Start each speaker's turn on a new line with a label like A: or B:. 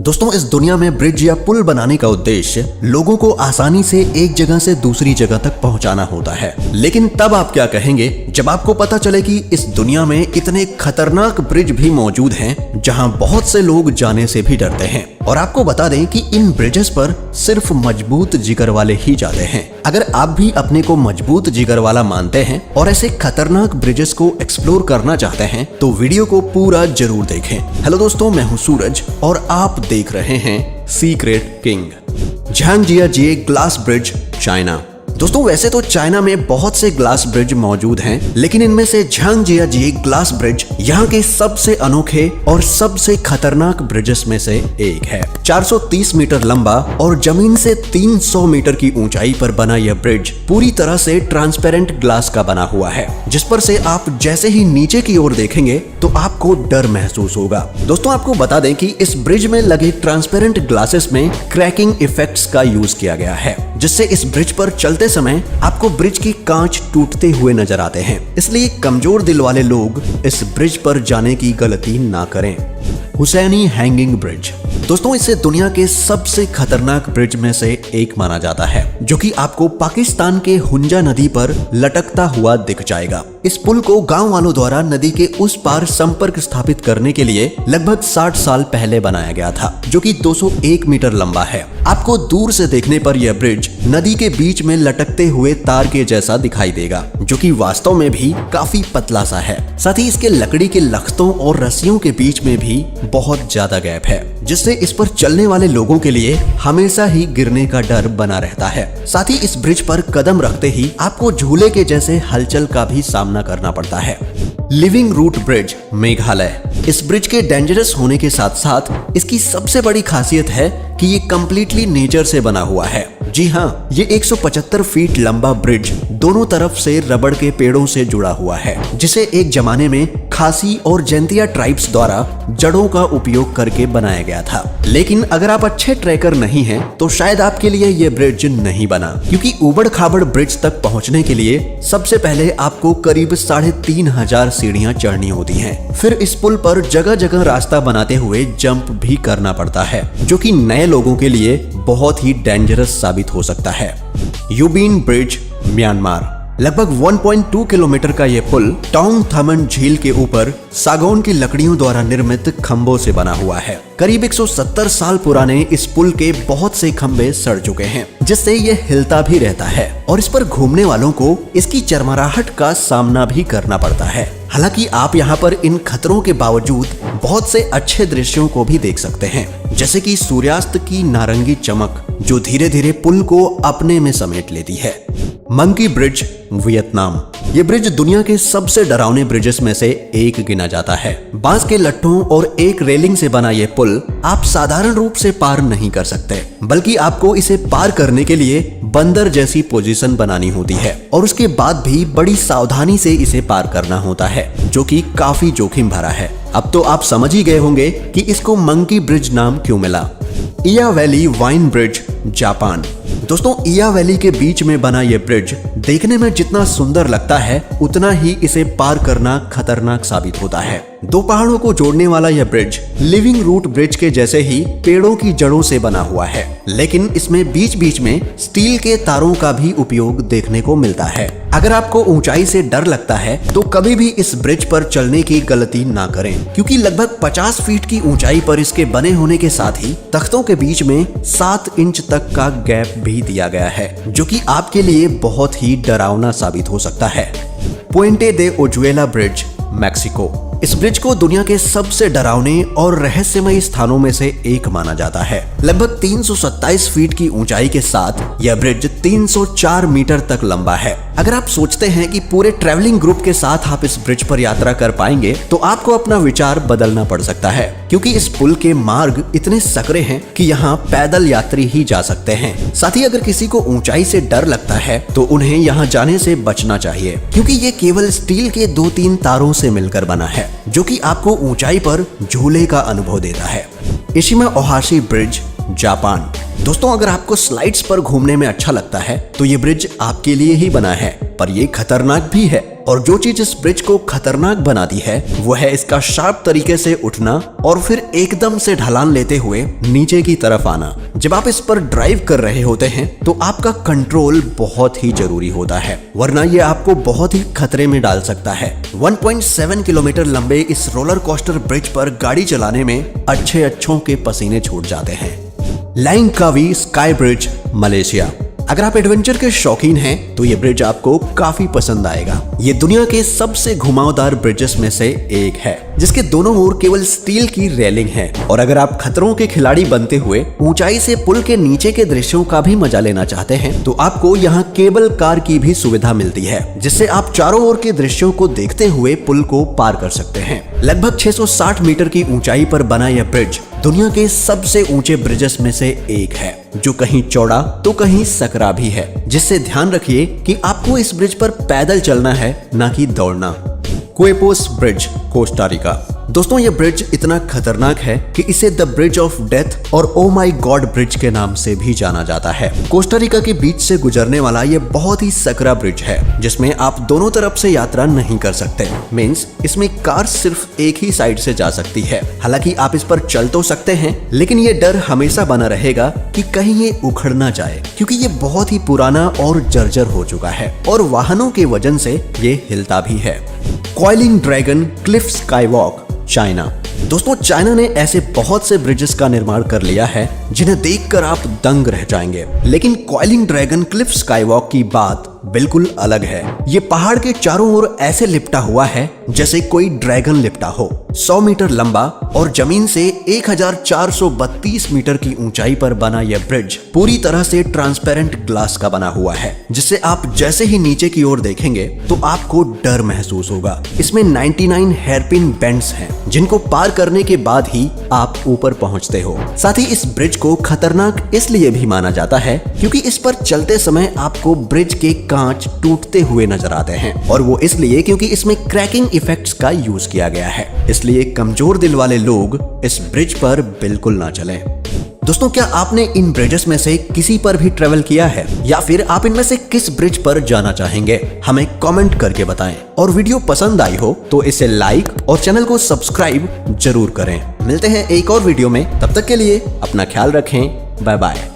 A: दोस्तों, इस दुनिया में ब्रिज या पुल बनाने का उद्देश्य लोगों को आसानी से एक जगह से दूसरी जगह तक पहुंचाना होता है। लेकिन तब आप क्या कहेंगे जब आपको पता चले कि इस दुनिया में इतने खतरनाक ब्रिज भी मौजूद हैं जहां बहुत से लोग जाने से भी डरते हैं। और आपको बता दें कि इन ब्रिजेस पर सिर्फ मजबूत जिगर वाले ही जाते हैं। अगर आप भी अपने को मजबूत जिगर वाला मानते हैं और ऐसे खतरनाक ब्रिजेस को एक्सप्लोर करना चाहते हैं तो वीडियो को पूरा जरूर देखें। हेलो दोस्तों, मैं हूं सूरज और आप देख रहे हैं secret king. Zhangjiajie glass bridge, China. दोस्तों, वैसे तो चाइना में बहुत से ग्लास ब्रिज मौजूद हैं, लेकिन इनमें से झांगजियाजिए ग्लास ब्रिज यहाँ के सबसे अनोखे और सबसे खतरनाक ब्रिजेस में से एक है। 430 मीटर लंबा और जमीन से 300 मीटर की ऊंचाई पर बना यह ब्रिज पूरी तरह से ट्रांसपेरेंट ग्लास का बना हुआ है, जिस पर से आप जैसे ही नीचे की ओर देखेंगे तो आपको डर महसूस होगा। दोस्तों, आपको बता दें कि इस ब्रिज में लगे ट्रांसपेरेंट ग्लासेस में क्रैकिंग इफेक्ट्स का यूज किया गया है, जिससे इस ब्रिज पर चलते समय आपको ब्रिज की कांच टूटते हुए नजर आते हैं। इसलिए कमजोर दिल वाले लोग इस ब्रिज पर जाने की गलती ना करें। Hussaini hanging bridge. दोस्तों, इसे दुनिया के सबसे खतरनाक ब्रिज में से एक माना जाता है, जो कि आपको पाकिस्तान के हुंजा नदी पर लटकता हुआ दिख जाएगा। इस पुल को गांव वालों द्वारा नदी के उस पार संपर्क स्थापित करने के लिए लगभग 60 साल पहले बनाया गया था, जो कि 201 मीटर लंबा है। आपको दूर से देखने पर यह ब्रिज नदी के बीच में लटकते हुए तार के जैसा दिखाई देगा, जो कि वास्तव में भी काफी पतला सा है। साथ ही इसके लकड़ी के लख्तों और रस्सियों के बीच में भी बहुत ज्यादा गैप है, जिससे इस पर चलने वाले लोगों के लिए हमेशा ही गिरने का डर बना रहता है। साथ ही इस ब्रिज पर कदम रखते ही आपको झूले के जैसे हलचल का भी सामना करना पड़ता है। Living root bridge, Meghalaya. इस ब्रिज के डेंजरस होने के साथ साथ इसकी सबसे बड़ी खासियत है कि ये कंप्लीटली नेचर से बना हुआ है। जी हाँ, ये 175 फीट लंबा ब्रिज दोनों तरफ से रबड़ के पेड़ों से जुड़ा हुआ है, जिसे एक जमाने में खासी और जैंतिया ट्राइब्स द्वारा जड़ों का उपयोग करके बनाया गया था। लेकिन अगर आप अच्छे ट्रैकर नहीं हैं, तो शायद आपके लिए ये ब्रिज नहीं बना, क्योंकि ऊबड़ खाबड़ ब्रिज तक पहुंचने के लिए सबसे पहले आपको करीब 3500 सीढ़ियां चढ़नी होती हैं। फिर इस पुल पर जगह जगह रास्ता बनाते हुए जंप भी करना पड़ता है, जो कि नए लोगों के लिए बहुत ही डेंजरस साबित हो सकता है। यूबीन ब्रिज, म्यांमार। लगभग 1.2 किलोमीटर का यह पुल टोंग थमन झील के ऊपर सागौन की लकड़ियों द्वारा निर्मित खंभों से बना हुआ है। करीब 170 साल पुराने इस पुल के बहुत से खंभे सड़ चुके हैं, जिससे यह हिलता भी रहता है और इस पर घूमने वालों को इसकी चरमराहट का सामना भी करना पड़ता है। हालांकि आप यहाँ पर इन खतरों के बावजूद बहुत से अच्छे दृश्यों को भी देख सकते हैं, जैसे कि सूर्यास्त की नारंगी चमक जो धीरे धीरे पुल को अपने में समेट लेती है। Monkey bridge, Vietnam. ये ब्रिज दुनिया के सबसे डरावने ब्रिजेस में से एक गिना जाता है। बांस के लट्ठों और एक रेलिंग से बना ये पुल आप साधारण रूप से पार नहीं कर सकते, बल्कि आपको इसे पार करने के लिए बंदर जैसी पोजीशन बनानी होती है और उसके बाद भी बड़ी सावधानी से इसे पार करना होता है, जो कि काफी जोखिम भरा है। अब तो आप समझ ही गए होंगे कि इसको मंकी ब्रिज नाम क्यों मिला। इया वैली वाइन ब्रिज, जापान। दोस्तों, इया वैली के बीच में बना यह ब्रिज देखने में जितना सुंदर लगता है, उतना ही इसे पार करना खतरनाक साबित होता है। दो पहाड़ों को जोड़ने वाला यह ब्रिज लिविंग रूट ब्रिज के जैसे ही पेड़ों की जड़ों से बना हुआ है, लेकिन इसमें बीच बीच में स्टील के तारों का भी उपयोग देखने को मिलता है। अगर आपको ऊंचाई से डर लगता है तो कभी भी इस ब्रिज पर चलने की गलती ना करें, क्योंकि लगभग 50 फीट की ऊंचाई पर इसके बने होने के साथ ही तख्तों के बीच में 7 इंच तक का गैप भी दिया गया है, जो कि आपके लिए बहुत ही डरावना साबित हो सकता है। पुएंटे दे ओजुएला ब्रिज, मैक्सिको। इस ब्रिज को दुनिया के सबसे डरावने और रहस्यमय स्थानों में से एक माना जाता है। लगभग 327 फीट की ऊंचाई के साथ यह ब्रिज 304 मीटर तक लंबा है। अगर आप सोचते हैं कि पूरे ट्रैवलिंग ग्रुप के साथ आप इस ब्रिज पर यात्रा कर पाएंगे, तो आपको अपना विचार बदलना पड़ सकता है, क्योंकि इस पुल के मार्ग इतने सकरे हैं कि यहाँ पैदल यात्री ही जा सकते हैं। साथ ही अगर किसी को ऊंचाई से डर लगता है तो उन्हें यहाँ जाने से बचना चाहिए, क्योंकि ये केवल स्टील के 2-3 तारों से मिलकर बना है, जो कि आपको ऊंचाई पर झूले का अनुभव देता है। Eshima Ohashi bridge, Japan. दोस्तों अगर आपको स्लाइड्स पर घूमने में अच्छा लगता है तो ये ब्रिज आपके लिए ही बना है, पर ये खतरनाक भी है। और जो चीज इस ब्रिज को खतरनाक बनाती है वो है इसका शार्प तरीके से उठना और फिर एकदम से ढलान लेते हुए नीचे की तरफ आना। जब आप इस पर ड्राइव कर रहे होते हैं तो आपका कंट्रोल बहुत ही जरूरी होता है, वरना ये आपको बहुत ही खतरे में डाल सकता है। 1.7 किलोमीटर लंबे इस रोलर कोस्टर ब्रिज पर गाड़ी चलाने में अच्छों के पसीने छूट जाते हैं। लैंगकावी स्काई ब्रिज, मलेशिया। अगर आप एडवेंचर के शौकीन हैं तो ये ब्रिज आपको काफी पसंद आएगा। ये दुनिया के सबसे घुमावदार ब्रिजेस में से एक है, जिसके दोनों ओर केवल स्टील की रेलिंग है। और अगर आप खतरों के खिलाड़ी बनते हुए ऊंचाई से पुल के नीचे के दृश्यों का भी मजा लेना चाहते हैं तो आपको यहाँ केबल कार की भी सुविधा मिलती है, जिससे आप चारों ओर के दृश्यों को देखते हुए पुल को पार कर सकते हैं। लगभग 660 मीटर की ऊंचाई पर बना यह ब्रिज दुनिया के सबसे ऊंचे ब्रिजेस में से एक है, जो कहीं चौड़ा तो कहीं सकरा भी है, जिससे ध्यान रखिए कि आपको इस ब्रिज पर पैदल चलना है, ना कि दौड़ना। क्वेपोस ब्रिज, कोस्टा रिका। दोस्तों ये ब्रिज इतना खतरनाक है कि इसे द ब्रिज ऑफ डेथ और ओ माई गॉड ब्रिज के नाम से भी जाना जाता है। कोस्टा रिका के बीच से गुजरने वाला ये बहुत ही सकरा ब्रिज है, जिसमें आप दोनों तरफ से यात्रा नहीं कर सकते। मींस इसमें कार सिर्फ एक ही साइड से जा सकती है। हालांकि आप इस पर चल तो सकते हैं, लेकिन ये डर हमेशा बना रहेगा कि कहीं ये उखड़ ना जाए, क्योंकि ये बहुत ही पुराना और जर्जर हो चुका है और वाहनों के वजन से ये हिलता भी है। Coiling dragon Cliff skywalk, China. दोस्तों चाइना ने ऐसे बहुत से ब्रिजेस का निर्माण कर लिया है जिन्हें देखकर आप दंग रह जाएंगे, लेकिन कॉइलिंग ड्रैगन क्लिफ स्काईवॉक की बात बिल्कुल अलग है। ये पहाड़ के चारों ओर ऐसे लिपटा हुआ है जैसे कोई ड्रैगन लिपटा हो। 100 मीटर लंबा और जमीन से 1432 मीटर की ऊंचाई पर बना यह ब्रिज पूरी तरह से ट्रांसपेरेंट ग्लास का बना हुआ है, जिससे आप जैसे ही नीचे की ओर देखेंगे तो आपको डर महसूस होगा। इसमें 99 हेयरपिन बेंड्स हैं, जिनको पार करने के बाद ही आप ऊपर पहुंचते हो। साथ ही इस ब्रिज को खतरनाक इसलिए भी माना जाता है क्योंकि इस पर चलते समय आपको ब्रिज के कांच टूटते हुए नजर आते हैं, और वो इसलिए क्योंकि इसमें क्रैकिंग इफेक्ट्स का यूज किया गया है। इसलिए कमजोर दिल वाले लोग इस ब्रिज पर बिल्कुल ना चलें। दोस्तों क्या आपने इन ब्रिजेस में से किसी पर भी ट्रेवल किया है, या फिर आप इनमें से किस ब्रिज पर जाना चाहेंगे? हमें कमेंट करके बताएं। और वीडियो पसंद आई हो तो इसे लाइक और चैनल को सब्सक्राइब जरूर करें। मिलते हैं एक और वीडियो में, तब तक के लिए अपना ख्याल रखें। Bye bye.